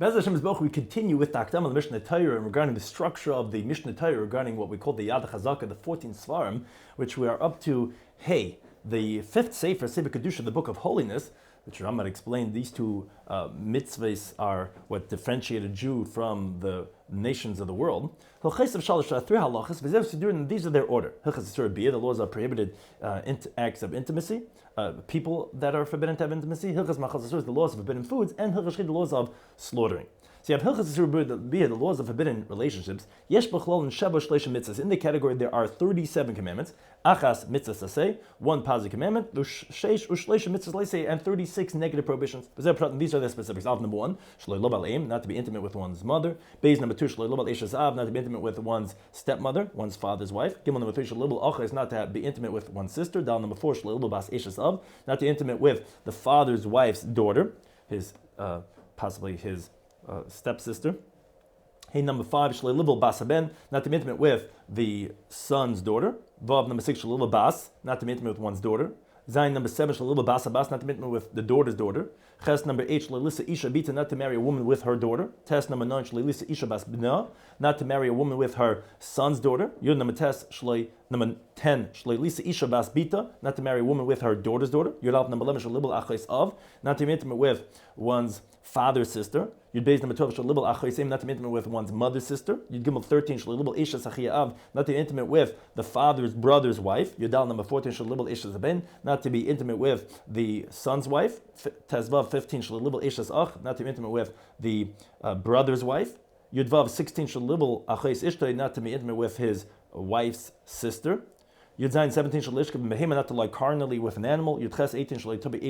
Be'ez Hashem Yisboch, we continue with the Akdam of the Mishneh Torah regarding the structure of the Mishneh Torah regarding what we call the Yad HaChazaka, the 14 Svarim, which we are up to, the fifth Sefer, Sefer Kedusha, the Book of Holiness, which Rambam explained. These two mitzvahs are what differentiate a Jew from the nations of the world. Three halachas, and these are their order. The laws are prohibited acts of intimacy, people that are forbidden to have intimacy. The laws of forbidden foods, and the laws of slaughtering. So you have the laws of forbidden relationships. Yesh b'chlol and sheba shleisha mitzvahs. In the category, there are 37 commandments. Achas mitzvahs aseh, one positive commandment. Sheish ushleisha mitzvahs leiseh, and 36 negative prohibitions. These are the specifics. Av number 1, shloi lo bal not to be intimate with one's mother. Beis number 2, shloi lo bal eshes av, not to be intimate with one's stepmother, one's father's wife. Gimel number 3, shloi lo bal acha is not to be intimate with one's sister. Dal number 4, shloi lo bal bas eshes av, not to be intimate with the father's wife's daughter, possibly his stepsister. Hey, number 5, shlei libel bas haben, not to be intimate with the son's daughter. Vav number 6, shlei libel bas, not to be intimate with one's daughter. Zayin number 7, shlei libel bas habas, not to be intimate with the daughter's daughter. Ches number 8, shlei lisa isha bita, not to marry a woman with her daughter. Test number 9, shlei lisa isha bas bina, not to marry a woman with her son's daughter. Yud number 10, shlei lisa isha bas bita, not to marry a woman with her daughter's daughter. Yud alf number 11, shlei libel achais av, not to be intimate with one's father's sister. Yud beis number 12, shlei libel achaisim, not to be intimate with one's mother's sister. Yud gimel 13, shlei libel isha sachia av, not to be intimate with the father's brother's wife. Yud dal number 14, shlei libel isha zaben, not to be intimate with the son's wife. Tezvav 15, shlei libel isha ach, not to be intimate with the brother's wife. Yud vav 16, shlei libel achais ishtay, not to be intimate with his wife's sister. Yud Zayin 17, shalishka behema, not to lie carnally with an animal. Yud Ches 18, shalitubi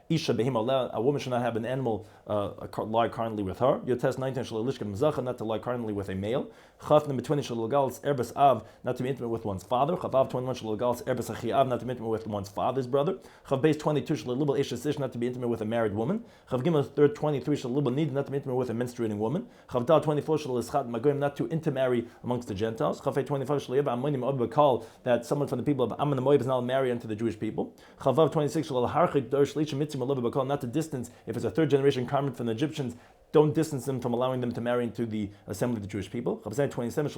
isha behema, a woman should not have an animal lie carnally with her. Yud Tes 19, shalishka mzacha, not to lie carnally with a male. Chaf number 20, shalagalis erbes av, not to be intimate with one's father. Chaf av 21, shalagalis erbes achi av, not to be intimate with one's father's brother. Chaf base 22, shalibel isha sish, not to be intimate with a married woman. Chaf gimel 23, shalibel need, not to be intimate with a menstruating woman. Chaf dal 24, shalischat magoyim, not to intermarry amongst the Gentiles. Chaf 25, shaliba amonim od bakal, that someone from the people of Ammon and Moab is not married unto the Jewish people. Chavav 26, not to distance, if it's a third generation convert from the Egyptians, don't distance them from allowing them to marry into the assembly of the Jewish people. Chav 27,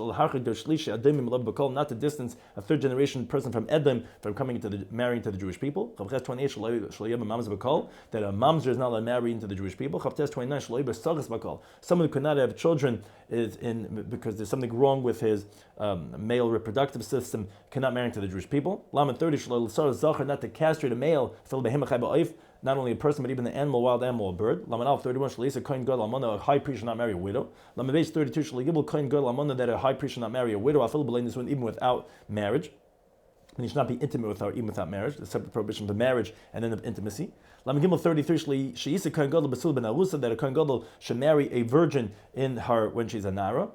not to distance a third generation person from Edom from coming into marrying to the Jewish people. Chav 28, that a mamzer is not allowed to marry into the Jewish people. Chav 29, someone who could not have children because there's something wrong with his male reproductive system, cannot marry into the Jewish people. Lamed 30, not to castrate a male, not only a person but even the animal, wild animal, or bird. Lamed Alf 31, a high priest should not marry a widow. Lamed Beis 32, that a high priest should not marry a widow, even without marriage. And he should not be intimate with her even without marriage. The separate prohibition of marriage and then of intimacy. Lamed Gimel 33, that a Kohen Gadol should marry a virgin in her when she's a nara,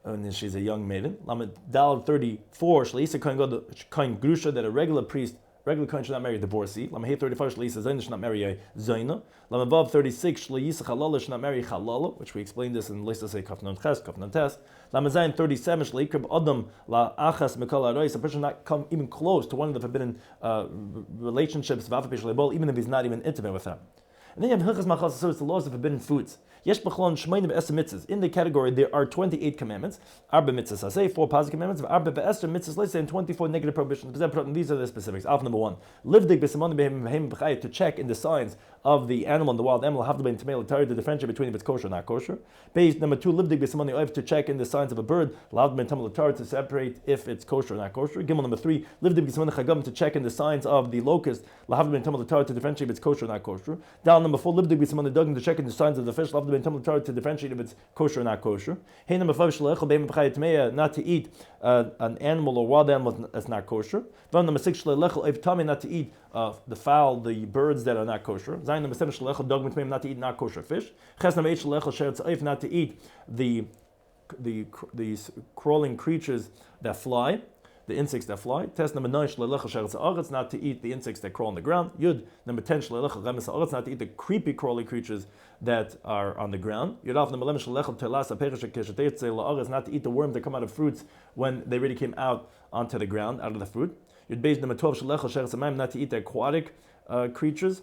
and she's a young maiden. Lamed Dal 34, Kohen Grusha, that a regular Kohen should not marry a divorcee. Lamed 35, should not marry a Zaina. Lamed Vav 36, should not marry Chalala, which we explained this in Lisa say Kafnon Ches, Kafnon Tes. Lamed Zayin 37, Adam La Achas Mikal Arois, a person should not come even close to one of the forbidden relationships, even if he's not even intimate with her. And then you have Hilchas Machas, so it's the laws of forbidden foods. Yesh b'chlon shmein v'esser mitzvahs. In the category, there are 28 commandments. Arba mitzvahs aseh, 4 positive commandments. Arba v'esser mitzvahs leiseh, and 24 negative prohibitions. These are the specifics. Alpha number 1. Livdig b'simon b'hem b'chayit, to check in the signs of the animal and the wild animal, have to be in tamei to differentiate between if it's kosher or not kosher. Base number 2. Livdig b'simon oiv, to check in the signs of a bird, have to be in tamei to separate if it's kosher or not kosher. Gimel number 3. Livdig b'simon chagam, to check in the signs of the locust, have to be in tamei to differentiate if it's kosher or not kosher. Down number 4. Livdig b'simon duggan, to check in the signs of the fish, have to be in tamei to differentiate if it's kosher or not kosher. Hey, number 5, not to eat an animal or wild animal that's not kosher. Number 6, not to eat the fowl, the birds that are not kosher. Zayin number 7, not to eat not kosher fish. Ches number 8, not to eat the crawling creatures that fly, the insects that fly. Test number 9, not to eat the insects that crawl on the ground. Yud number 10, not to eat the creepy crawly creatures that are on the ground. Yud alf number 11, not to eat the worms that come out of fruits when they already came out onto the ground, out of the fruit. Yud beis number 12, not to eat the aquatic creatures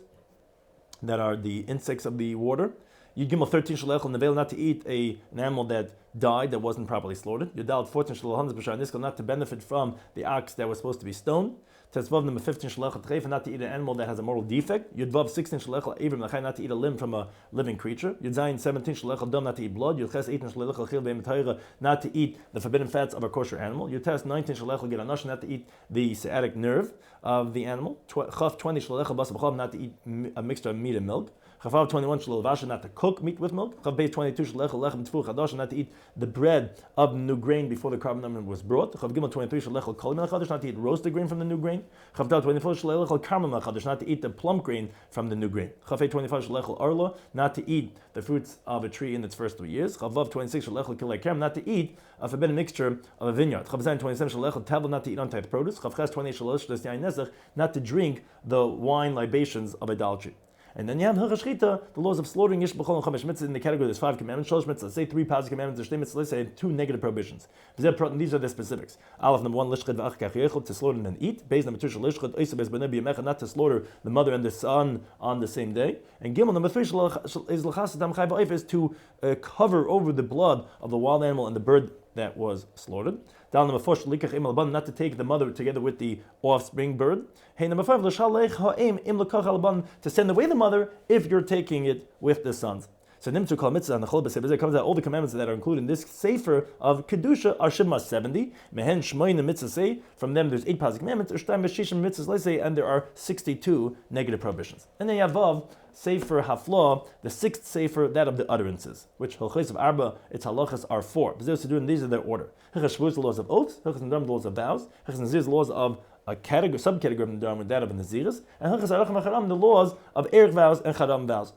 that are the insects of the water. Yud Gimel 13 shalechel nevel, not to eat an animal that died, that wasn't properly slaughtered. Yud Dalet 14 shalechel b'shar niskel, not to benefit from the ox that was supposed to be stoned. Tesvav number 15 shalechel treif, not to eat an animal that has a mortal defect. Yud Vav 16 shalechel avim lachai, not to eat a limb from a living creature. Yud Zayin 17 shalechel dam, not to eat blood. Yud Ches 18 shalechel chil be'em ta'ira, not to eat the forbidden fats of a kosher animal. Yud Tes 19 shalechel geranash, not to eat the sciatic nerve of the animal. Chav 20 shalechel bas b'chav, not to eat a mixture of meat and milk. Chavav 21 shalol vasha, not to cook meat with milk. Chav Beis 22 shalechel lechem tfur chadash, not to eat the bread of the new grain before the carbon element was brought. Chav Gimel 23 shalechel kol min chadash, not to eat roasted grain from the new grain. Chav Dal 24 shalechel karmel chadash, not to eat the plum grain from the new grain. Chav 25 shalechel arla, not to eat the fruits of a tree in its first 3 years. Chav Vav 26 shalechel kilei kerem, not to eat a forbidden mixture of a vineyard. Chav Zayin 27 shalechel tabel, not to eat untyped produce. Chav Ches 28 shalechel yain nezach, not to drink the wine libations of idolatry. And then you have Hilchas Shchita, the laws of slaughtering Ish B'chol and Chamesh Mitzvah. In the category, there's 5 commandments, Shalosh Mitzvah, say 3 positive commandments, there's 2 mitzvahs, say 2 negative prohibitions. These are the specifics. Aleph, number 1, Lishchad v'ach kach yechel, to slaughter and eat. Beis, number 2, Shalishchad, Oisa beis b'nei b'yamecha, not to slaughter the mother and the son on the same day. And Gimel, number 3, is L'chas Adam Chai Ba'if, is to cover over the blood of the wild animal and the bird that was slaughtered. Down number 4, Shalikach im al-ban, not to take the mother together with the offspring bird. Hey, number 5, L'shalech ha'im im l'kach al-ban, to send away the mother if you're taking it with the sons. So Nimtzu Kol Mitzvah and the Chol B'Sefer comes out all the commandments that are included in this sefer of Kedusha are Shema 70. Mehen Shmoyne Mitzvah say, from them there's 8 positive commandments, Ushtaim B'Shishim Mitzvahs say, and there are 62 negative prohibitions. And then you have Vav, Sefer Haflah, the 6th sefer, that of the utterances, which Hilchos of Arba, its halachas are 4. And these are their order. Hilchos Shavuos, the laws of oaths. Hilchos Nedarim, the laws of vows. Hilchos Nazir, the laws of a category, subcategory of Nedarim, that of Naziris. And Hilchos Arachim and Charam, the laws of Erech vows and Charam vows.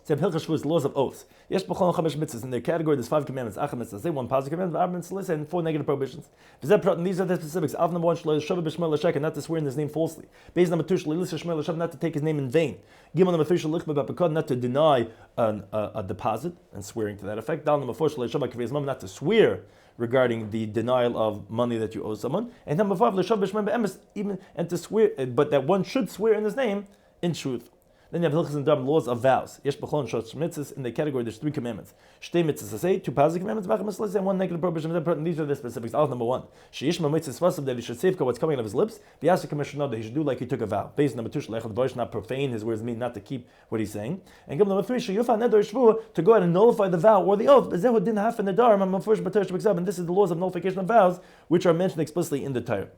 So Hilchos Shavuos, the laws of oaths. Yesh b'chol chamesh mitzvahs. In their category, there's 5 commandments. Acham mitzvahs, say 1 positive commandment, Arba mitzvahs, and 4 negative prohibitions. These are the specifics. Av number 1, shlo shavah b'shmel l'shek, not to swear in his name falsely. Beis number 2, shlo yilisa shmel l'shav, not to take his name in vain. Gimel number 3, shlo lichma b'pekad, not to deny a deposit and swearing to that effect. Dal number 4, shlo shavah k'vei zmam, not to swear regarding the denial of money that you owe someone. And number 5, l'shav b'shmel be'emes, even and to swear, but that one should swear in his name in truth. Then you have Hilchos Nedarim, laws of vows. Yesh b'chol and shosh mitzvahs. In the category, there's 3 commandments. Shtei mitzvahs say 2 positive commandments, v'acham mitzvahs and 1 negative prohibition. These are the specifics. Aleph number 1, she'ishma mitzvahs vasav, that he should safeguard what's coming out of his lips. V'yaseh k'meshanah, that he should do like he took a vow. Beis number 2, shlechad v'osh, not profane. His words mean not to keep what he's saying. And Gimel number 3, she'yufa nedor shvuah, to go out and nullify the vow or the oath. B'zehu din haf nedarim, and this is the laws of nullification of vows, which are mentioned explicitly in the Torah.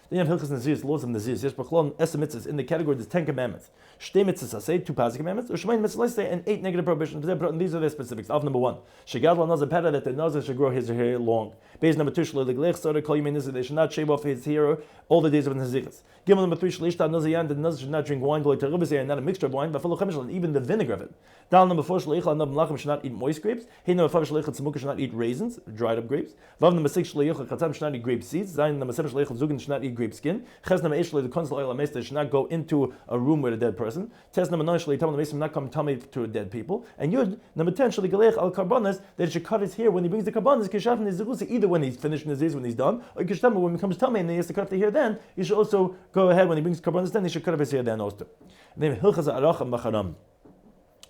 Then you have Hilchos Naziris, laws of Naziris. Yesh b'chlon esem mitzvahs. In the category, there's 10 commandments. Shtei mitzvahs say 2 positive commandments. U'shmein mitzvahs say and 8 negative prohibitions. And these are the specifics. Of number 1, shegadol nazar peta, that the nazar should grow his hair long. Beis number 2, shlo leglech sora kol yimei nizir, they should not shave off his hair all the days of Naziris. Gimel number 3, shlishta nazar yan, the nazar should not drink wine, and not a mixture of wine, but full of even the vinegar of it. Dal number 4, shleichal nab melachim, should not eat moist grapes. Hey number 5, shleichal tzemukah, should not eat raisins, dried up grapes. Vav number 6, shleichal chatam, should not eat grape seeds. Zayin number 7, shleichal zugin, should not eat grape skin. Ches number 8, the consul oil amesta, should not go into a room with a dead person. Tes number 9, shleichal tamel amesta, not come tummy to a dead people. And Yud number 10, shleichal al karbonas, that he should cut his hair when he brings the karbonas, kishaf and his either when he's finished his days, when he's done, or kishtam, when he becomes tummy and he has to cut off the hair, then he should also go ahead when he brings karbonas, then he should cut off his hair then also. And then hilchas arachim b'charam,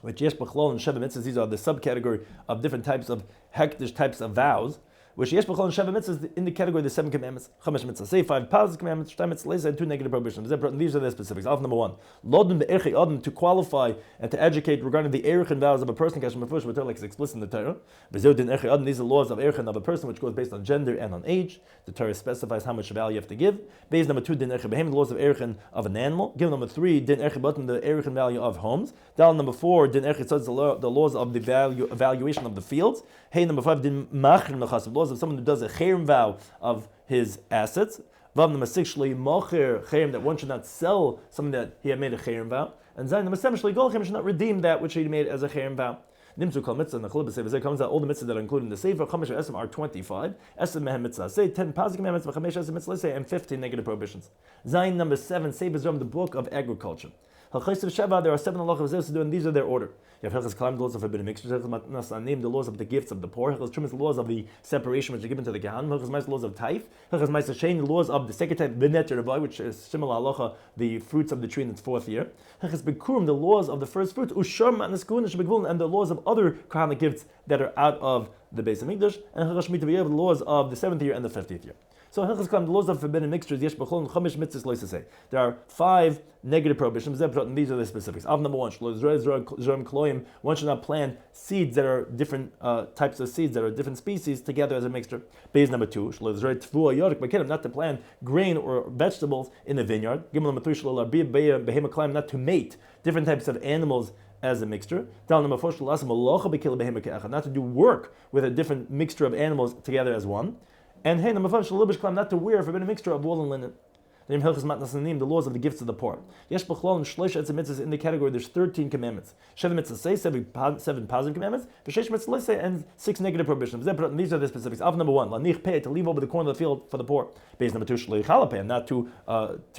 which yesh b'chlol and sheva mitzvahs, these are the subcategory of different types of hektish types of vows, which yesh b'chol and sheva mitzvahs in the category of the 7 commandments. Chamesh mitzvahs say 5 positive commandments, shtai mitzvahs and 2 negative prohibitions. These are the specifics. Alpha number 1, lodun be'erchei adam, to qualify and to educate regarding the erech and vows of a person, like it's explicit in the Torah. V'zeu din erchei adam, these are laws of erech of a person, which goes based on gender and on age. The Torah specifies how much value you have to give. Base number 2, din erchei behem, the laws of erech of an animal. Give number 3, din erchei batan, the erech value of homes. Dal number 4, din erchei tzad, the laws of the evaluation of the fields. Hey number 5, din machrim nechas, the laws of someone who does a chayrim vow of his assets. Vav number 6, shlei mocher chayrim, that one should not sell something that he had made a chayrim vow. And Zayin number 7, shlei gol chayrim, should not redeem that which he made as a chayrim vow. Nimtzu kol mitzvah and the chol b'sefer comes out all the mitzvahs that are included in the sefer. Chamesh esem are 25. Esem mehem mitzvah say 10 positive commandments, v'chamesh esem mitzvah say and 15 negative prohibitions. Zayin number 7, Sefer Zrom, the book of agriculture. Hachaysev Sheva, there are 7 halachas and these are their order. You have Hilchas Kalam, the laws of forbidden mixtures. Hilchas Matnas name the laws of the gifts of the poor. Hilchas Trumas, the laws of the separation which are given to the Kahanim. Hilchas Mais, the laws of Taif. Hilchas Mais Hashem, the laws of the second type, Mishneh Torah Rambam, which is similar halacha, the fruits of the tree in its 4th year. Hilchas Bikurim, the laws of the first fruits. Ushar Matnas Kuhn and the laws of other Kahanic gifts that are out of the Beis Hamikdash. And Hilchas Shemitah B'Yev, the laws of the 7th year and the 50th year. So Hilchas Kalam, the laws of forbidden mixtures, Yesh B'chol and Chamish Mitzvos Loisasei. There are 5 negative prohibitions, and these are the specifics. Av number 1, one should not plant seeds that are different types of seeds that are different species together as a mixture. Base number 2, not to plant grain or vegetables in the vineyard. Gimel number 3, not to mate different types of animals as a mixture. Down number 4, not to do work with a different mixture of animals together as one. And hey, number 5, not to wear forbidden mixture of wool and linen. The laws of the gifts of the poor. Yesh b'chlal and shlosh etzem mitzvahs in the category. There's 13 commandments. 7 mitzvahs say 7 positive commandments. V'sheish mitzvahs say and 6 negative prohibitions. These are the specifics. Av number 1, lanich pei, to leave over the corn of the field for the poor. Base number 2, shloich halapei, not to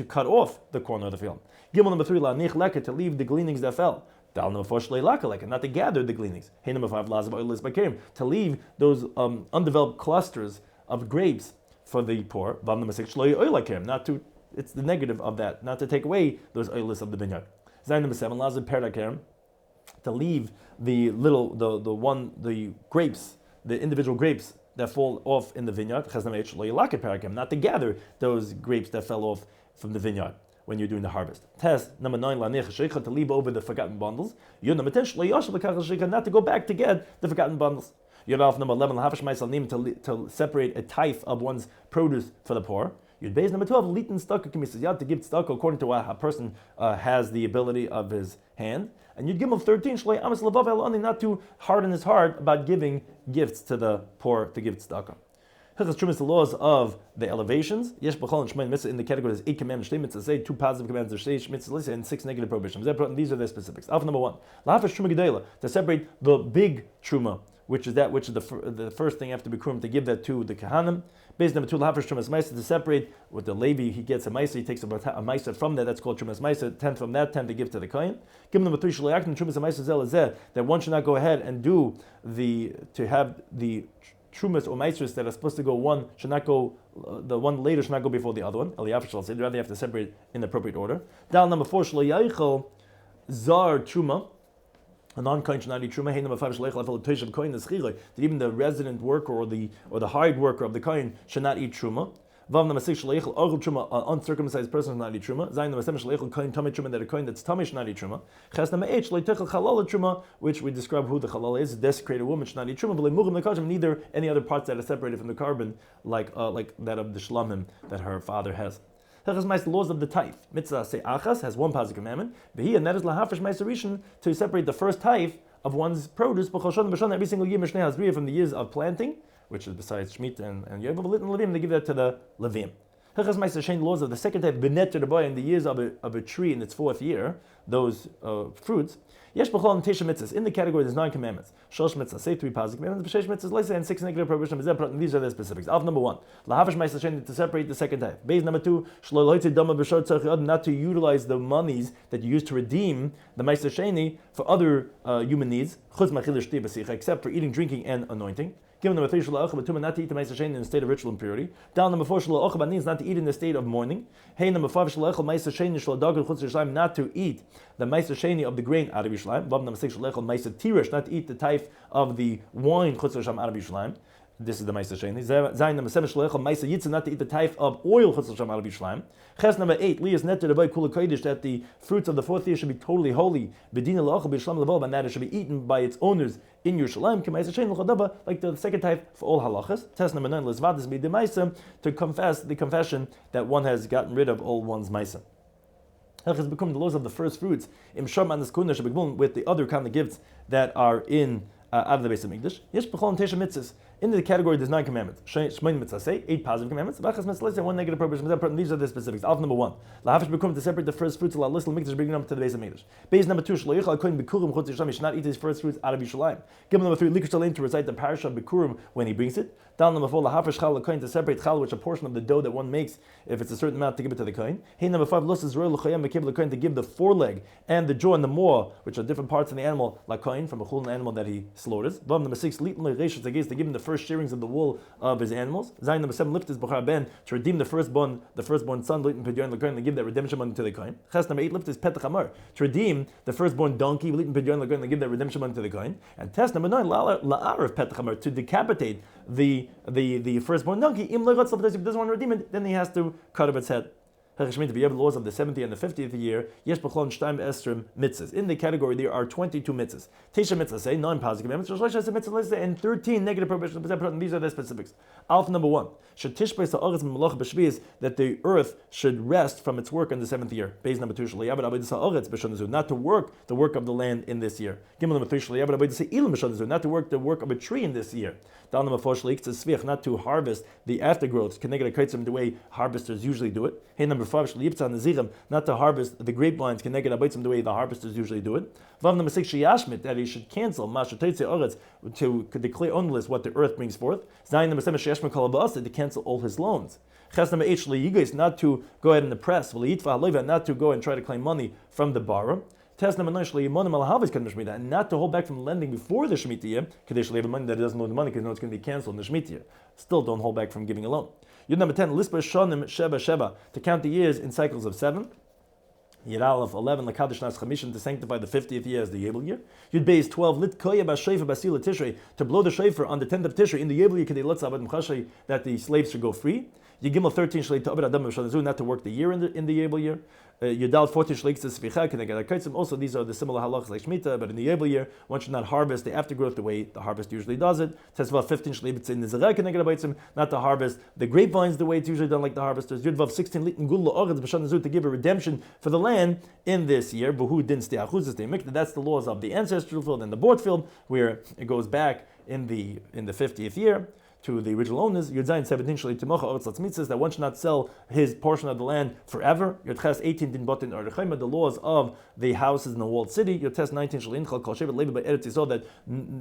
cut off the corn of the field. Gimel number 3, lanich leket, to leave the gleanings that fell. Dal number 4, shlei laka, not to gather the gleanings. Hey number 5, lazav oilis bakerim, to leave those undeveloped clusters of grapes for the poor. Vav number 6, shloi oilakim, not to. It's the negative of that, not to take away those oilers of the vineyard. Zayin number 7, lazim perdakerim, to leave the grapes, the individual grapes that fall off in the vineyard. Chaz number 8, shlo yilakit perdakerim, not to gather those grapes that fell off from the vineyard when you're doing the harvest. Test number 9, lanech sheikha, to leave over the forgotten bundles. Yud number 10, shlo yashav lekach sheikha, not to go back to get the forgotten bundles. Yud alf number 11, lahavish ma'asal nim, to separate a tithe of one's produce for the poor. Yud Beis number 12, litin staka k'misas. You have to give tzedakah according to what a person has the ability of his hand. And Yud Gimel 13, shlei amas levav elani, not to harden his heart about giving gifts to the poor, to give tzedakah. Hilchas Trumas, the laws of the elevations. Yesh b'chol and shmein mitzvah in the category is 8 commandments. Shtei mitzvah say 2 positive commandments. Sheish mitzvah and 6 negative prohibitions. These are the specifics. Alpha number 1, lahafish truma gedela, to separate the big truma, which is the first thing after Bikurim, to give that to the Kahanim. Base number 2, lahafish trumas ma'aser, to separate with the Levi, he gets a ma'aser, he takes a ma'aser from that's called trumas ma'aser, 10 from that, 10 to give to the Kohen. Give number 3, shleyak and trumas ma'aser zelazeh, that one should not go ahead and do to have the trumas or ma'asers that are supposed to go one, should not go, the one later should not go before the other one. Eliyafish shall say, rather you have to separate in the appropriate order. Down number 4, shleyayichel zar truma, a non-kohen should not eat truma. Hey number 5, that even the resident worker or the hired worker of the kohen should not eat truma. Vav number 6, truma, an uncircumcised person should not eat truma. Zayin number 7, kohen tamei truma, that a kohen that's tamei should not eat truma. Ches number 8, truma, which we describe who the halal is. A desecrated woman should not eat truma. Neither any other parts that are separated from the carbon, like that of the shlamim that her father has. The laws of the tithe. Mitzvah say achas has 1 positive commandment. And that is lahafish ma'aser to separate the first tithe of one's produce. Every single year, Mishneh Hazriya from the years of planting, which is besides Shemitah and Yovel and Levim, they give that to the Levim. The laws of the second type, Mishneh Torah Rambam, in the years of a tree in its 4th year, those fruits. Yesh b'chol and tesha mitzvahs. In the category, there's 9 commandments. Shosh mitzvahs, say 3 positive commandments. B'sheish mitzvahs, let's say, and 6 negative prohibitions. These are the specifics. Alpha number 1, lahavish ma'aser to separate the second type. Base number 2, shlo loitze dama b'shor tzarich, not to utilize the monies that you use to redeem the ma'aser sheni for other human needs, chutz ma'chilish shtei b'sicha, except for eating, drinking, and anointing. Given number 3, not to eat the ma'aser sheni in a state of ritual impurity. Down number 4, means not to eat in the state of mourning. Hey number 5, ma'aser sheni not to eat the ma'aser sheni of the grain out of Yerushalayim. Vav number 6, ma'aser tirish, not to eat the tithe of the wine chutz l'sham out of Yerushalayim. This is the ma'aser sheni. Zayin number 7, ma'aser yitzah, not to eat the tithe of oil chutz l'sham out of Yerushalayim. Ches number 8, liyas netter devoy kula kodesh, that the fruits of the 4th year should be totally holy. Bedina la'achal b'Yerushalayim levo, and that it should be eaten by its owners in Yerushalayim. K'ma'aser sheni l'chodaba, like the second tithe for all halachas. Test number 9, l'zvadas b'demaisa, to confess the confession that one has gotten rid of all one's maisa. Has become the laws of the first fruits with the other kind of gifts that are in out of the Beis Hamikdash. Yesh b'chol and tesha mitzvahs. In the category, there's 9 commandments. Shmein mitzvah, 8 positive commandments. V'achas mitzvah, 1 negative prohibition. These are the specifics. Alpha number 1. Lahavish b'kurim, to separate the first fruits of la lisl mikdash, bringing them to the base of mikdash. Base number 2. Shlo yichal kohen b'kurim chutz Yerushalayim, should not eat his first fruits out of Yerushalayim. Gimel number 3. Likar shalim, to recite the parasha of b'kurim when he brings it. Down number 4. Lahavish chal kohen, to separate chal, which is a portion of the dough that one makes, if it's a certain amount, to give it to the kohen. Hey number 5. Lus is royal l'chayim b'kiv l'kohen, to give the foreleg and the jaw and the maw, which are different parts of the animal, like kohen, from a chulin animal that he slaughters. Vav number 6. Litin l'reishus, to give him the first shearings of the wool of his animals. Zayin number 7, lift his bachar ben, to redeem the firstborn son, litin pidyon l'kohen, to give that redemption money to the kohen. Ches number 8, lift his petach hamar, to redeem the firstborn donkey, litin pidyon l'kohen, to give that redemption money to the kohen. And test number 9, la'arav petach hamar, to decapitate the firstborn donkey. Im le'ratz, if he doesn't want to redeem it, then he has to cut off its head. If you have the laws of the 70th and the 50th year, yesh b'chlon shtaim esrim mitzvahs. In the category, there are 22 mitzvahs. Tesha mitzvahs say 9 positive commandments, and 13 negative prohibitions. And these are the specifics. Alpha number 1. That the earth should rest from its work in the 7th year. Base number 2. Not to work the work of the land in this year. Gimel number 3. Not to work the work of a tree in this year. Down number 4. Not to harvest the aftergrowths, the way harvesters usually do it. Hey, number 5. Not to harvest the grapevines, the way the harvesters usually do it. Vav number 6. That he should cancel to declare ownerless what the earth brings forth. Zayin number 7. To cancel all his loans. Ches number 8. Not to go ahead and oppress, not to go and try to claim money from the borrower. Test number 9, and not to hold back from lending before the Shemitah, because they have money that doesn't loan the money because it's going to be canceled in the Shemitah. Still don't hold back from giving a loan. Yud number 10, Lispa Shonim Sheba Sheba, to count the years in cycles of 7. Yud Aleph 11, Lakadosh Nas Chamishim, to sanctify the 50th year as the Yebel year. Yud Beis 12, Lit Koya Bashayfa Basila Tishrei, to blow the shofar on the 10th of Tishrei in the Yebel year, Kedei Lotz Abad Mchashay, that the slaves should go free. Yigimel 13, Shlei Ta'abed Adam Mishadazu, not to work the year in the Yebel year. Yudal 14, Shlei Tzis Svicha, Kenegad HaKaitzim. Also, these are the similar halachas like Shemitah, but in the Yebel year, one should not harvest the aftergrowth the way the harvest usually does it. Tesvav 15, Shlei B'tzin Nizareh, Kenegad HaBaitzim, not to harvest the grapevines the way it's usually done like the harvesters. Yudvav 16, Litin Gul La'oretz B'shanazu, to give a redemption for the land in this year. V'hu din stei achuzas stei mikdash. That's the laws of the ancestral field and the bought field, where it goes back in the 50th year to the original owners. Yud Zayin 17, Shalei Timocha Oretz Latzmitzes, that one should not sell his portion of the land forever. Yud Ches 18, Din Botin Arechayma, the laws of the houses in the walled city. Yud Tes 19, Shalei Inchal Kol Shevet Levi B'Eretz Yisrael, that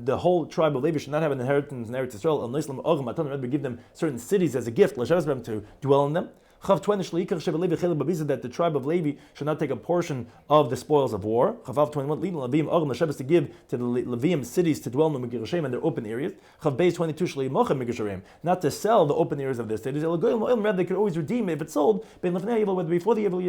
the whole tribe of Levi should not have an inheritance in Eretz Yisrael. El Nislam Ogam Matan, Rabbi give them certain cities as a gift, L'Shavas to dwell in them. Chav 20, that the tribe of Levi should not take a portion of the spoils of war. Chavav 21, to give to the Levium cities to dwell in the and their open areas. Chav Beis 22, not to sell the open areas of their cities. Rather, they could always redeem it if it's sold, whether before the Yevil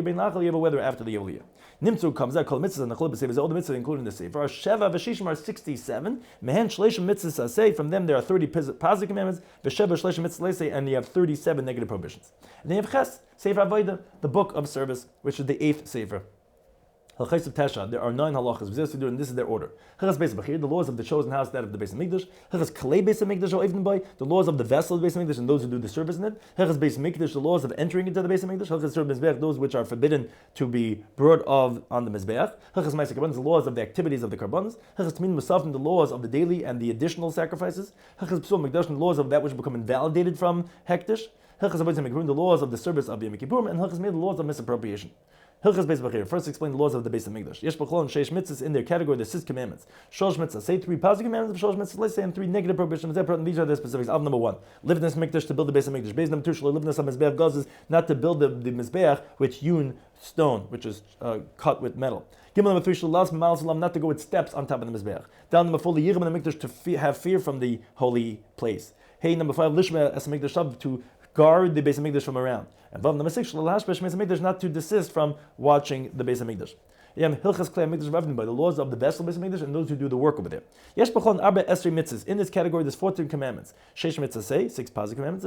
year, whether after the Yevil year. Nimtzu comes out, called mitzvahs and the chlub b'sefer, all the mitzvahs including the sefer. Our Sheva v'Shishim are 67. Mehen shleishim mitzvahs asay, from them there are 30 positive commandments. V'Sheva shleishim mitzvahs, and you have 37 negative prohibitions. And then you have Ches, Sefer Avodah, the book of service, which is the 8th sefer. Halachos of Tesha, there are 9 halachas, and this is their order. Halachas Beis Bachir, the laws of the chosen house, that of the Beis Hamikdash. Halachas Kalei Beis Hamikdash, or even by the laws of the vessel of the Beis Hamikdash and those who do the service in it. Halachas Beis Hamikdash, the laws of entering into the Beis Hamikdash. Halachas Serb Mizbeach, those which are forbidden to be brought of on the Mizbeach. Halachas Ma'aseh Karbanos, the laws of the activities of the Karbanos. Halachas Tmin Musafim, the laws of the daily and the additional sacrifices. Halachas Psul Mikdash, the laws of that which become invalidated from Hektish. Hilchas Avodah Mikdash, the laws of the service of Yom Kippurim, and Hilchas Meir, the laws of misappropriation. Hilchas Beis Bachir, first explain the laws of the Beis Hamikdash. Yesh b'chol and sheish mitzvahs, in their category, the 6 commandments. Shlosh mitzvahs, say 3 positive commandments, shlosh mitzvahs, let's say, and 3 negative prohibitions. These are the specifics. Of number 1, live in this mikdash, to build the Beis Hamikdash. Base number 2, live in this mizbeach gazes, not to build the mizbeach with hewn stone, which is cut with metal. Gimel number 3, shalas ma'al salam, not to go with steps on top of the mizbeach. Down number 4, the yirim in the mikdash, to have fear from the holy place. Hey, number 5, lishma as a mikdash, to guard the Beis Hamikdash from around. And Vav number 6, not to desist from watching the Beis Hamikdash. By the laws of the vessel Beis Hamikdash and those who do the work over there. Yesh b'chol arba esrei mitzvahs. In this category, there's 14 commandments. Sheish mitzvahs say 6 positive commandments,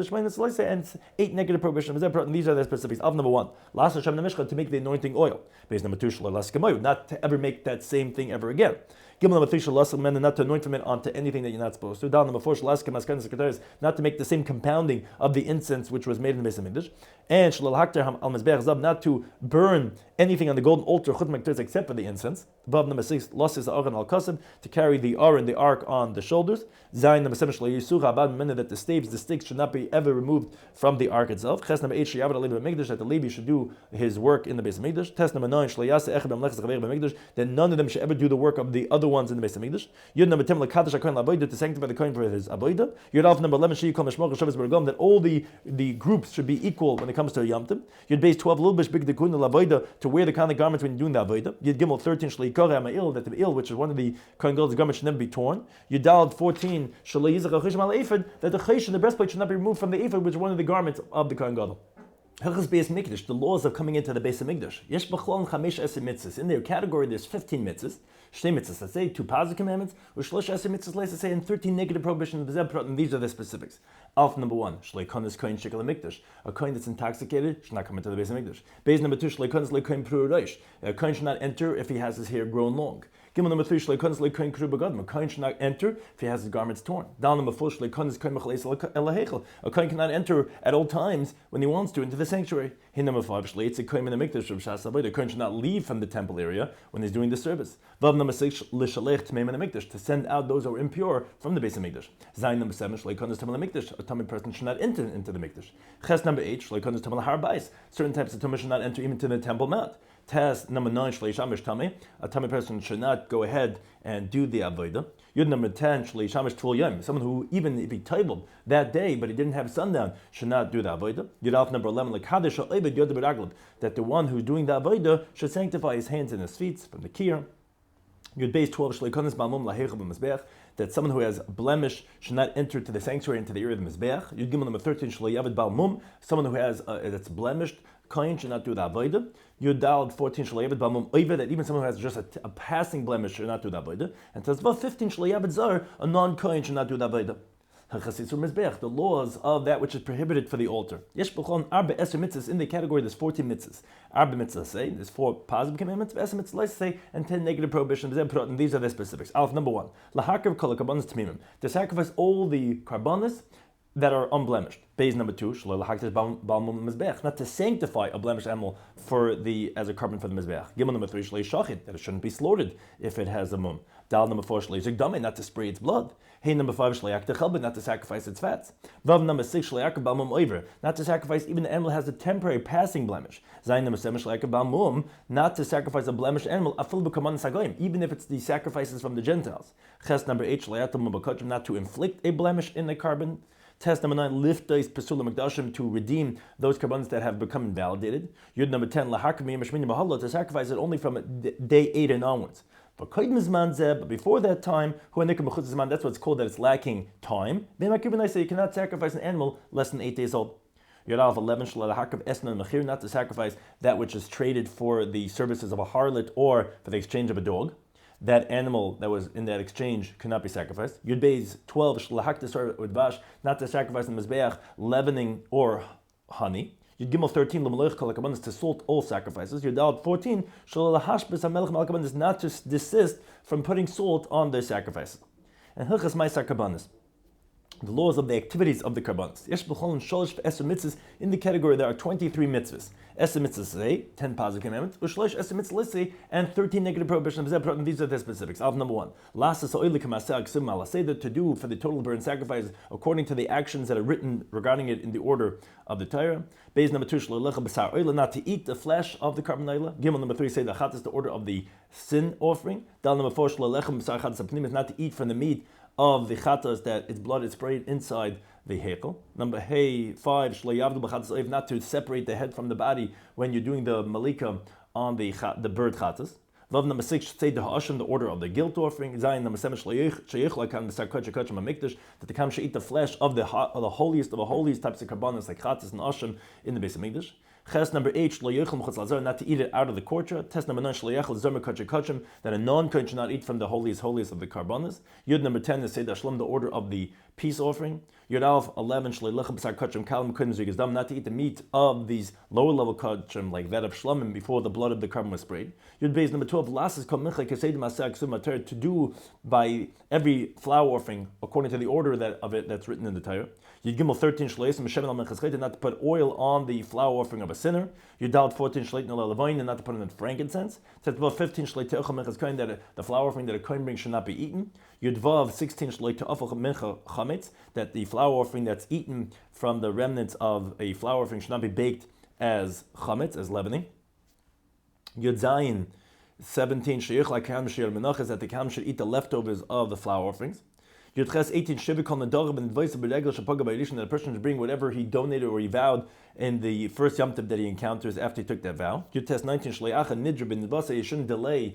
and 8 negative prohibitions. And these are the specifics. Of number 1, las Hashem nemishcha, to make the anointing oil. Base number 2, shalas kamayu, not to ever make that same thing ever again. Gimel number 3, shalas men, not to anoint from it onto anything that you're not supposed to. Down number 4, shalas kamaskan secretaries, not to make the same compounding of the incense which was made in the Beis Hamikdash. And shalal hakter al mizbeach zav, not to burn anything on the golden altar except for the incense. Vav number 6, losses aron al kasim, to carry the aron, the ark, on the shoulders. Zayin number 7, that the staves, the sticks should not be ever removed from the ark itself. Ches number 8, that the Levi should do his work in the Beis Hamikdash. Test number 9, that none of them should ever do the work of the other ones in the Beis Hamikdash. Yud number 10, to sanctify the kohen for his avodah. Yud alpha number 11, that all the groups should be equal when it comes to a Yom Tov. Yud base 12, little bit big the kun avodah, to wear the kind of garments when you're doing the avodah. Yud gimel 13, that the il, which is one of the kohen gadol's garments, should never be torn. Yud daled 14, that the chesh and the breastplate should not be removed from the ephod, which is one of the garments of the kohen gadol. The laws of coming into the Beis Hamikdash. Yesh b'chlon chamesh esed mitzvos. In their category, there's 15 mitzvahs. Shtei mitzvahs, let's say, 2 positive commandments. Or shlosh esed mitzvahs, let's say, and 13 negative prohibitions. And these are the specifics. Alpha number 1, shlei konis kohen shekel hamikdash. A kohen that's intoxicated should not come into the Beis Hamikdash. Base number 2, shlei konis le kohen pru rosh. A kohen should not enter if he has his hair grown long. Gimel number 3, shlei konis le kohen kru begadim. A kohen should not enter if he has his garments torn. Down number 4, shlei konis kohen mechaleis el hechel. A kohen cannot enter at all times when he wants to into the sanctuary. Hin number 5, shlei yitzik kohen min hamikdash b'shas avodah. A kohen should not leave from the temple area when he's doing the service. Vav number 6, lishalech tmei min hamikdash, to send out those who are impure from the Beis Hamikdash. Zayin number 7, shlei konis tamei hamikdash. A tamei person should not enter into the mikdash. Ches number 8, shlei konis tamei har bais. Certain types of tumah should not enter even to the temple mount. Test number 9, shlei shamish tamei. A tamei person should not go ahead and do the avodah. Yud number 10, shlei shamish tvul yom. Someone who, even if he tabled that day, but he didn't have sundown, should not do the avodah. Yud alf number 11, like kadesh ha'ovid yod b'raglav, that the one who's doing the avodah should sanctify his hands and his feet from the kir. Yud base 12, shlei konis ba'mum laheichav b'mizbeach, that someone who has blemish should not enter to the sanctuary, into the area of the mizbeach. Yud gimel number 13, shlei yavid ba'mum, someone who has that's blemished, kohen should not do the avodah. Yud daled 14, shlei yavid ba'mum oiva, that even someone who has just a passing blemish should not do the avodah. And Tezvav 15, shlei yavid zar, a non-kohen should not do the avodah. The laws of that which is prohibited for the altar. Yesh b'chon arba eser mitzvahs. In the category, there's 14 mitzvahs. Arba mitzvahs say there's 4 positive commandments, eser mitzvahs say, and 10 negative prohibitions. And these are the specifics. Alf number 1, lahakar kol karbanos tamimim, to sacrifice all the karbanos that are unblemished. Base number 2, shloi lahaktish ba'mum mizbeach, not to sanctify a blemished animal as a carbon for the mizbeach. Gimel number 3, shloi shachit, that it shouldn't be slaughtered if it has a mum. Dal number 4, shloi zigdame, not to spray its blood. Hey number 5, shloi akte, not to sacrifice its fats. Vav number 6, shloi akar ba'mum oiver, not to sacrifice even the animal has a temporary passing blemish. Zayin number 7, shloi akar ba'mum, not to sacrifice a blemished animal, afil b'kaman sagoyim, even if it's the sacrifices from the Gentiles. Ches number 8, shloi atam b'kachim, not to inflict a blemish in the carbon. Test number 9, lift those pesula mikdashim, to redeem those karbanos that have become invalidated. Yud number 10, lahakam yemashmini mahalo, to sacrifice it only from day 8 and onwards. But before that time, that's what's called that it's lacking time. You cannot sacrifice an animal less than 8 days old. Yud 11, not to sacrifice that which is traded for the services of a harlot or for the exchange of a dog. That animal that was in that exchange cannot be sacrificed. Yud Beis 12, not to sacrifice the mizbeach, leavening or honey. Yud Gimel 13, to salt all sacrifices. Yud Daled 14, is not to desist from putting salt on their sacrifices. And Hilchas Ma'asar Karbanos, the laws of the activities of the karbanos. Yesh b'chol and sholosh eser mitzvahs. In the category, there are 23 mitzvahs. Eser mitzvahs say 10 positive commandments. Ushlosh eser mitzvahs say, and 13 negative prohibitions. And these are the specifics. Alpha number 1, lasas ha'oili k'maseh aksim malaseda, to do for the total burnt sacrifice according to the actions that are written regarding it in the order of the Torah. Base number 2, shlolecha b'sar oila, not to eat the flesh of the carbon oila. Gimel number 3, say the chat is the order of the sin offering. Dal number 4, shlolecha b'sar chatas apnim, is not to eat from the meat of the chatas that its blood is sprayed inside the hekel. Number 5, not to separate the head from the body when you're doing the malika on the bird chatas. Vav number 6, say the ha'ashim, the order of the guilt offering. Zayin number 7, that the kam should eat the flesh of the holiest of the holiest types of karbanos like chatas and ashim in the Beis Hamikdash. Ches number 8, not to eat it out of the courtyard. Test number 9, that a non-kohen should not eat from the holiest of the karbanos. Yud number 10 is say the order of the peace offering. Yud Alf 11, not to eat the meat of these lower level kachim like that of shlomim before the blood of the carbon was sprayed. Yud Beis number 12, to do by every flour offering according to the order that's written in the Torah. Yud Gimel 13, not to put oil on the flour offering of of a sinner. Yudal 14 shleit noleh levain, and not to put in frankincense. Tetvav 15 shleit te'ochel minchas kohen, that the flour offering that a kohen brings should not be eaten. Yudvav 16 shleit te'ochel mincha chametz, that the flour offering that's eaten from the remnants of a flour offering should not be baked as chametz, as leavening. Yud Zayin 17 sheyuch like kahan b'shir menachas, that the kahan should eat the leftovers of the flour offerings. Yud Ches 18 shivik on the darab and advice of beregel shapaga ba'yishin, that a person should bring whatever he donated or he vowed in the first Yom Tov that he encounters after he took that vow. Yud Tes 19 shleiacha nidra bin nidvasa, he shouldn't delay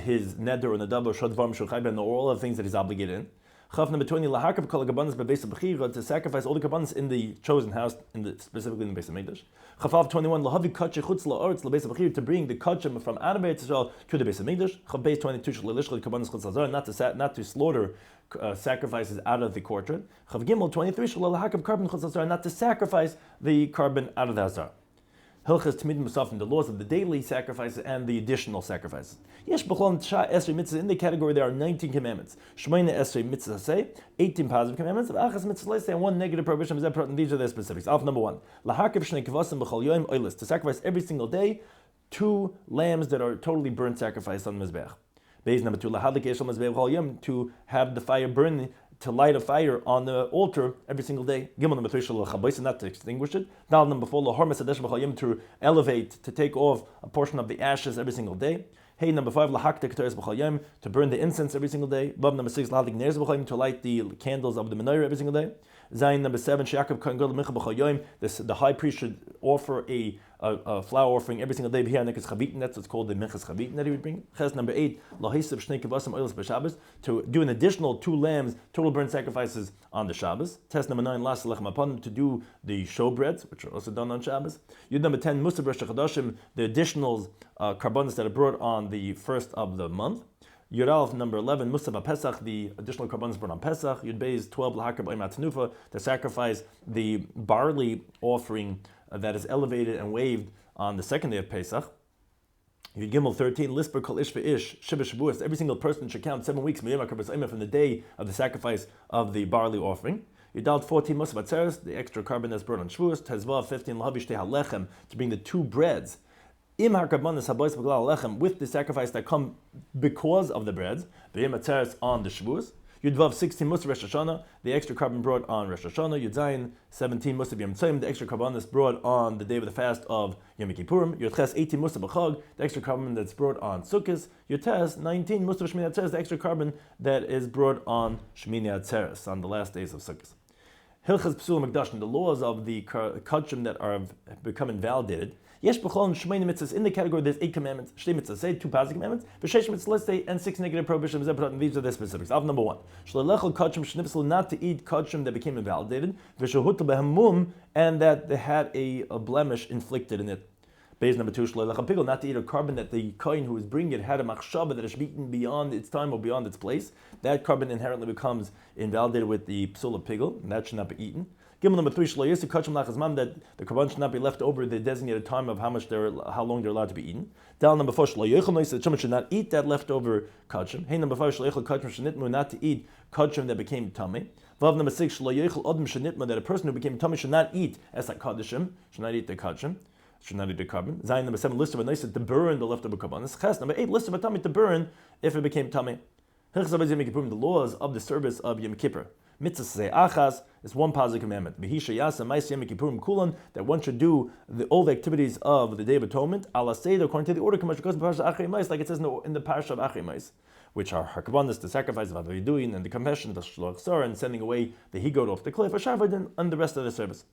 his neder or nadab or shadvar mishulchai ben, or all of the things that he's obligated in. Chaf number 20, lahakav kol hakabanos bebeis bechira, to sacrifice all the kabanos in the chosen house, specifically in the Beis Hamikdash. Chafav 21, lahavi kachim chutz la'aretz lebeis bechira, to bring the kachim from out of Eretz Yisrael to the Beis Hamikdash. Chav beis 22, shlelishchel kabanos chutz lazar, not to slaughter sacrifices out of the courtyard. Chav gimel 23, shlelahakav carbon chutz lazar, not to sacrifice the carbon out of the hazar. Hilchas Tamid Musafim, the laws of the daily sacrifices and the additional sacrifices. Yesh b'chol esrei mitzvahs, in the category there are 19 commandments. Shmeina esrei mitzvahs say 18 positive commandments. Achas mitzvahs say 1 negative prohibition. And these are their specifics. Alpha number 1, lahakiv shnei kvasim b'chol yoyim oilis, to sacrifice every single day 2 lambs that are totally burnt sacrifice on the mizbeach. Base number 2, lahadlik yeshal mizbeach b'chol yom, to have the fire burn, to light a fire on the altar every single day. Gimel number 3, shalach not to extinguish it. Dal number 4, lahormes hadesh b'chol yom, to elevate, to take off a portion of the ashes every single day. Hey, number 5, lahakta k'teres b'chol yom, to burn the incense every single day. Vav number 6, lahadlik neres b'chol yom, to light the candles of the menorah every single day. Zayin number 7, she'akav kohen gadol mincha b'chol yom, the high priest should offer a flour offering every single day. That's what's called the minchas chavitin that he would bring. Ches number 8, lahisab shnei kvasim oilos b'Shabbos, to do an additional 2 lambs, total burnt sacrifices on the Shabbos. Test number 9, las lechem apanim, to do the showbreads, which are also done on Shabbos. Yud number 10, musab rosh chadashim, the additionals, karbanos that are brought on the first of the month. Yud Aleph number 11, Musaf Pesach, the additional karbanos brought on Pesach. Yud Beis 12, lahakar b'aymat tenufa, to sacrifice the barley offering that is elevated and waved on the second day of Pesach. Yud Gimel 13, Lisper kol ish ve'ish shiva shavuos, every single person should count 7 weeks from the day of the sacrifice of the barley offering. Yud Dalet 14, Musaf Atzeres, the extra carbon that's brought on Shavuos. Tezvav 15, lahavi shtei halechem, to bring the 2 breads. Im harkabanis habois b'glal lechem, with the sacrifice that come because of the breads. V'im atzeres on the Shavuos. Yud Vav 16, Musaf Rosh Hashanah, the extra carbon brought on Rosh Hashanah. Yud Zayin 17, Musaf Yom Tzayim, the extra carbon brought on the day of the fast of Yom Kippurim. Yud Ches 18, Musaf B'Chag, the extra carbon that's brought on Sukkot. Yud Tes 19, Musaf Shmini Atzeres, the extra carbon that is brought on Shmini Atzeres, on the last days of Sukkot. Hilchas Psul Mikdash, the laws of the kachim that are become invalidated. Yesh b'chol and shmeini mitzvahs, in the category there's 8 commandments. Shtei mitzvahs say 2 positive commandments. V'sheish mitzvahs say, and 6 negative prohibitions. And these are the specifics. Of number 1, shlelechel kachim shnipsel, not to eat kachim that became invalidated. V'shehutel behamum, and that they had a blemish inflicted in it. Base number 2, shlelechel pigel, not to eat a carbon that the kohen who is bringing it had a machshava that is eaten beyond its time or beyond its place. That carbon inherently becomes invalidated with the psul of pigel, and that should not be eaten. Gimel number 3, shlo kachim lachazman, that the carbon should not be left over the designated time of how long they're allowed to be eaten. Dal number 4, shlo yochel nois, that someone should not eat that leftover kachim. Hey number 5, shlo yochel kachim shenitmu, not to eat kachim that became tummy. Vav number 6, shlo yochel odem shenitmu, that a person who became tummy should not eat as a kadishim, should not eat the kachim, should not eat the carbon. Zayin number 7, list of a nice, to burn the leftover carbon. Ches number 8, list of a tummy, to burn if it became tummy. The laws of the service of Yom Kippur. Mitzvah say achas is 1 positive commandment. That one should do all the activities of the Day of Atonement ala seder, according to the order like it says in the parasha of Achrei Mos, which are harkabanis, the sacrifice of Avaviduin, and the confession, the shloch sar, and sending away the he-goat off the cliff, and the rest of the service.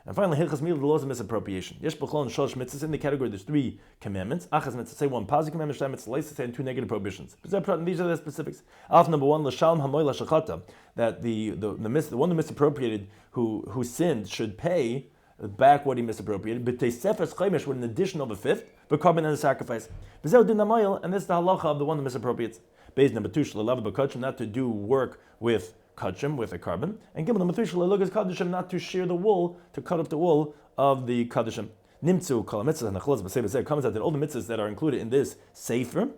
And finally, Hilchas Mil, the laws of misappropriation. Yesh b'chol and shlosh mitzvahs, in the category there's 3 commandments. Achas mitzvah say 1 positive commandment, shtei mitzvah say, and 2 negative prohibitions. These are the specifics. Alpha number 1, l'shalom hamoy l'shachata, that the one who misappropriated, who sinned, should pay back what he misappropriated. But teisefes chaymesh, with an addition of a 5th, but carbon and a sacrifice. V'zeu din hamoyel, and this is the halacha of the one who misappropriates. Base number 2, shlelav b'kachim, not to do work with kachim, with a carbon, and gimel number 3, shlelugas kadishim, not to shear the wool, to cut up the wool of the kadishim. Nimtzu kol mitzvahs and achlos b'sei comes out that all the mitzvahs that are included in this sefer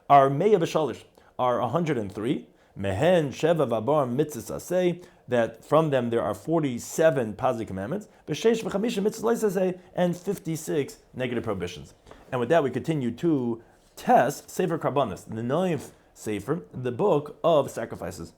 are meya v'shalish, are 103. Mehen sheva v'abar mitzvahs asay, that from them there are 47 positive commandments, and 56 negative prohibitions. And with that, we continue to test Sefer Karbanis, the 9th Sefer, the book of sacrifices.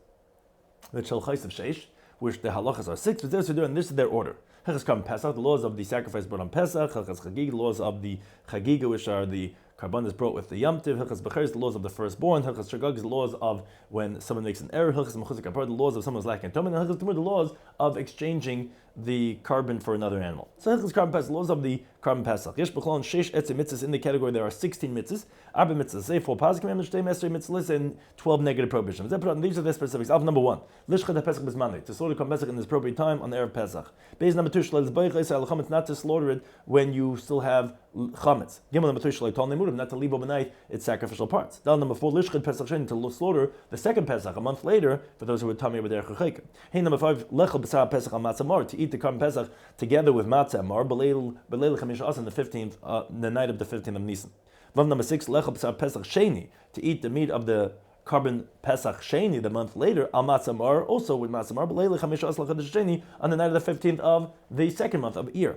The Chalchais of Sheish, which the halachas are 6, and this is their order. Hechas Pesach, the laws of the sacrifice brought on Pesach. Hechas Chagig, the laws of the Chagiga, which are the Karbanis brought with the Yom Tiv. Hechas Becher, the laws of the firstborn. Hechas Shagag, the laws of when someone makes an error. Hechas Mechusik Kapar, the laws of someone's lacking atonement. And Hechas Tamur, the laws of exchanging the carbon for another animal. So Hechas Karban Pesach, the laws of the Karban Pesach. Yesh B'cholon Sheish Etzim Mitzvos, in the category there are 16 mitzvahs. Arba mitzvahs, say 4 positive commandments, 2 Esrei mitzvahs, and 12 negative prohibitions. These are the specifics. Alpha number 1, Lishchat HaPesach B'zmanei, to slaughter Karban Pesach in this appropriate time on the Erev Pesach. Base number 2, Shlei L'zbayich Eisai L'chametz, not to slaughter it when you still have chametz. Gimel number 3, Shlei Tal Nemurim, not to leave overnight its sacrificial parts. Dal number 4, Lishchat Pesach Sheni, to slaughter the second Pesach a month later for those who would tummy over there Chachayka. Hey number 5, Lechel B'sar Pesach Al Matzah Mar, to eat the Karban Pesach together with Matzah Mar, B'leil Chamish As, on the 15th, the night of the 15th of Nisan. Vav number 6, Lechel B'sar Pesach Sheni, to eat the meat of the Karban Pesach Sheni the month later, Al Matzah Mar, also with Matzah Mar, B'leil Chamish As L'Chodesh Sheni, on the night of the 15th of the second month of Iyar.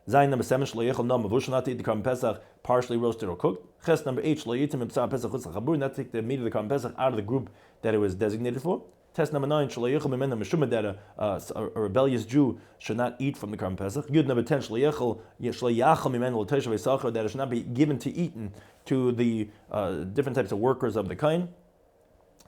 Zayin number 7, Shlo Yechol Nom Mavush, not to eat the Karban Pesach partially roasted or cooked. Ches number 8, Shlo Yitim B'sar Pesach Chutz L'Chabur, not to take the meat of the Karban Pesach out of the group that it was designated for. Test number 9, Shlo Yechol Mimena Meshuma, that a rebellious Jew should not eat from the Karban Pesach. Yud number 10, Shlo Yachal Mimena L'Teshav Eisachar, that it should not be given to eaten to the different types of workers of the kain.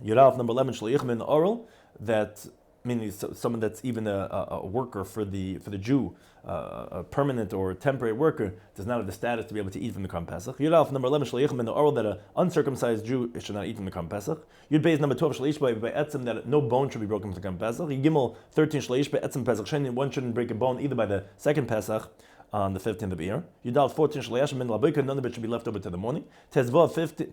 Yud number 11, Shlo Yechol Min Oral, that meaning someone that's even a worker for the Jew, a permanent or temporary worker, does not have the status to be able to eat from the Karban Pesach. Yud Aleph number 11, Shleichim in the oral, that an uncircumcised Jew should not eat from the Karban Pesach. Yud Beis number 12, Shleish by Etzim, that no bone should be broken from the Karban Pesach. Yud Gimel 13, Shleish by Etzim Pesach Sheni, one shouldn't break a bone either by the second Pesach on the 15th of Iyar. Yudal 14, Shlayashim min laboika, none of it should be left over to the morning. Tezvav 15,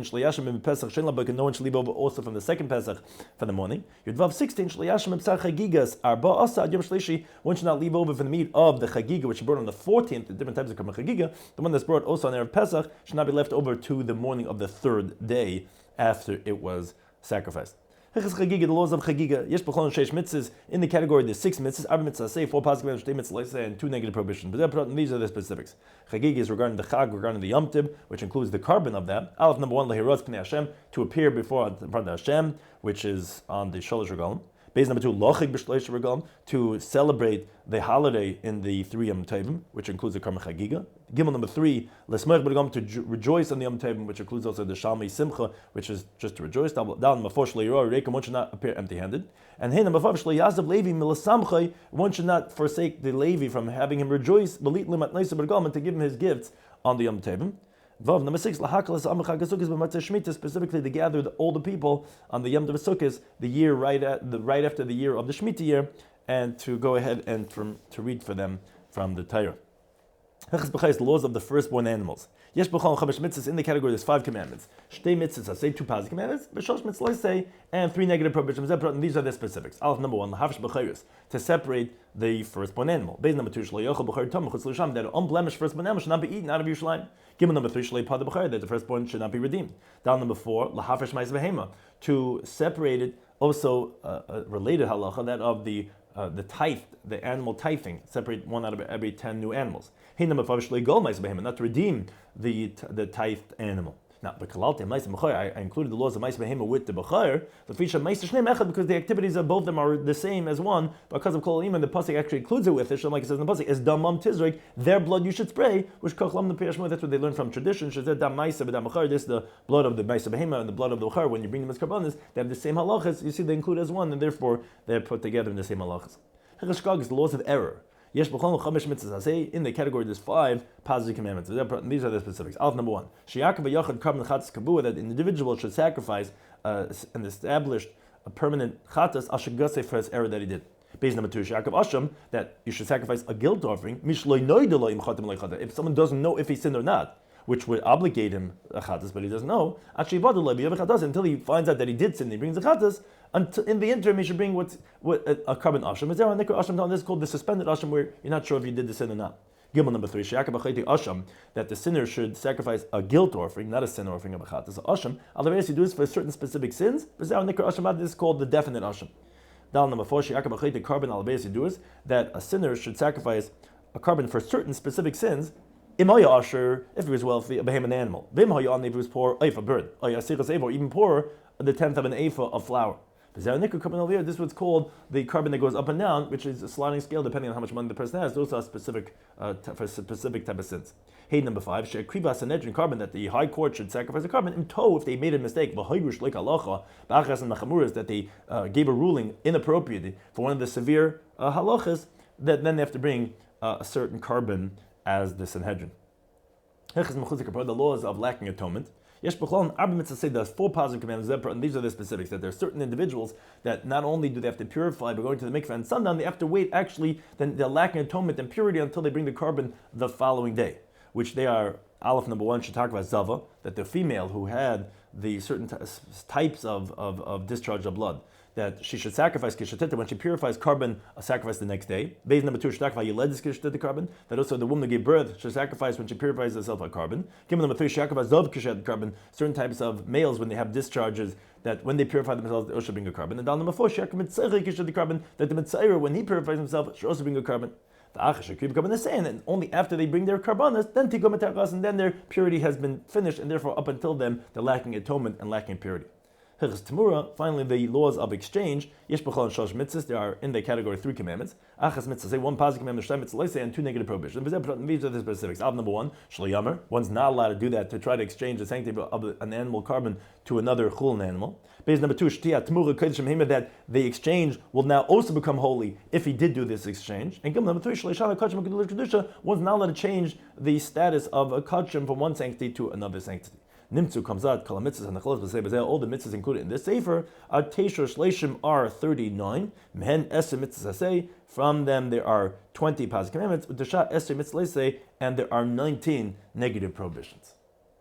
Shlayashim min Pesach shen laboika, no one should leave over also from the second Pesach for the morning. Yudvav 16, Shlayashim min Pesach chagigas, arba asa ad yom shlishi, one should not leave over for the meat of the chagiga, which is brought on the 14th, the different types of chagiga. The one that's brought also on Erev Pesach should not be left over to the morning of the third day after it was sacrificed. The laws of Chagiga, Yesh B'cholon Sheish mitzvahs, in the category of the 6 mitzvahs, Arba mitzvahs, say 4 positive mitzvahs, and 2 negative prohibitions. But these are the specifics. Chagiga is regarding the Chag, regarding the Yom Tov, which includes the carbon of that. Aleph number 1, Lehiros Pnei Hashem, to appear before in front of Hashem, which is on the Sholosh Regalim. Base number 2, Lochig B'Shlosh Regalim, to celebrate the holiday in the 3 Yom Tovim, which includes the Karban Chagiga. Gimel number 3, L'Smech B'Regalim, to rejoice on the Yom Tovim, which includes also the Shalmei Simcha, which is just to rejoice. Down number 4, Shlo Yirah Reikam, one should not appear empty-handed. And hey, number 5, Shlo Yazav Levi Milasamchai, one should not forsake the Levi from having him rejoice, B'Lit Limat Neisa B'Regalim, and to give him his gifts on the Yom Tovim. Vav number 6, Lahakalas Amachag Sukkos b'Matzah Shemitah, specifically to gather all the people on the Yom Tov Sukkos, the year right after the year of the Shemitah year, and to go ahead and to read for them from the Torah. Hechas b'chayis, the laws of the firstborn animals. Yesh b'chol chamesh mitzvahs, in the category there's 5 commandments. Shtei mitzvahs, I say 2 positive commandments, b'shosh mitzvahs say, and 3 negative prohibitions. And these are the specifics. Aleph number 1, lahavsh b'chayis, to separate the firstborn animal. Base number 2, shloyochel b'chayir tom chutz l'sham, that an unblemished firstborn animal should not be eaten out of Yerushalayim. Gimel number 3, shlei pada b'chayir, that the firstborn should not be redeemed. Down number 4, lahafresh ma'is behema, to separate it. Also, related halacha, that of the tithe, the animal tithing, separate 1 out of every 10 new animals. Hey, number 5, not to redeem the tithed animal. Now, I included the laws of Mais Behema with the Bechayr, because the activities of both of them are the same as one, because of Kol Iman, the Pasuk actually includes it with it, like it says in the Pasuk, as Damam Tizrik, their blood you should spray, which Kochlam the Pirashmo, that's what they learn from tradition, this is the blood of the Mais Behema and the blood of the Bechayr, when you bring them as Karbanis, they have the same halachas, you see they include as one, and therefore they're put together in the same halachas. Hechashkag is the laws of error. Yesh b'chol chamesh mitzvahs. I say in the category there's 5 positive commandments. These are the specifics. Aleph number 1, sheyakav v'yachad karban chatas kabua, that an individual should sacrifice an established a permanent chatas ashagasei for his error that he did. Base number 2, sheyakav asham, that you should sacrifice a guilt offering. If someone doesn't know if he sinned or not, which would obligate him a chatas, but he doesn't know, until he finds out that he did sin, he brings a chatas. In the interim, he should bring what a carbon asham. Is there a nikra asham? This is called the suspended asham, where you're not sure if you did the sin or not. Gimel number 3, asham, that the sinner should sacrifice a guilt offering, not a sin offering of a chatas. Asham, otherwise you do this for certain specific sins. But there a nikra asham, this is called the definite asham. Dal number 4, the carbon that a sinner should sacrifice a carbon for certain specific sins. If he was wealthy, a behemoth, an animal. If he was poor, a bird. Or even poorer, the tenth of an ephah of flour. This is what's called the carbon that goes up and down, which is a sliding scale depending on how much money the person has. Those are specific for specific type of sins. Hey, number 5, Sanhedrin carbon that the high court should sacrifice a carbon in tow if they made a mistake. That they gave a ruling inappropriately for one of the severe halachas, that then they have to bring a certain carbon as the Sanhedrin. The laws of lacking atonement. There's 4 positive commandments, and these are the specifics, that there are certain individuals that not only do they have to purify by going to the mikveh and sundown, they have to wait then they're lacking atonement and purity until they bring the carbon the following day, which they are, Aleph number 1 should talk about Zava, that the female who had the certain types of discharge of blood, that she should sacrifice kishatita when she purifies carbon, a sacrifice the next day. Base number 2 should talk about Yeledis kishatita carbon, that also the woman who gave birth should sacrifice when she purifies herself by carbon. Gimel number 3 should talk about Zov kishat carbon, certain types of males when they have discharges, that when they purify themselves, they also bring a carbon. And down number 4 should talk about kishatita carbon, that the Mitzvah, when he purifies himself, should also bring a carbon. The Achash should become the same, and only after they bring their karbanas, then tikkun metaras, and then their purity has been finished, and therefore up until then they're lacking atonement and lacking purity. Finally, the laws of exchange. Yesh b'chol and shosh mitzvahs. There are in the category 3 commandments. Achas mitzvah, say 1 positive commandment, shem mitzvah, and 2 negative prohibitions. These are the specifics. Number 1, shlo yamer. One's not allowed to do that, to try to exchange the sanctity of an animal carbon to another chulin animal. Base number 2, shtia tmura kodesh mehima, that the exchange will now also become holy if he did do this exchange. And number 3, shlo yishana kachim kedusha. One's not allowed to change the status of a kachim from one sanctity to another sanctity. Nimtzu comes out, kala mitzvahs and the chalos b'sei all the mitzvahs included in this sefer are teishor shleishim are 39. Mehen eser mitzvahs say, from them there are 20 positive commandments. Udasha eser mitzvahs say, and there are 19 negative prohibitions.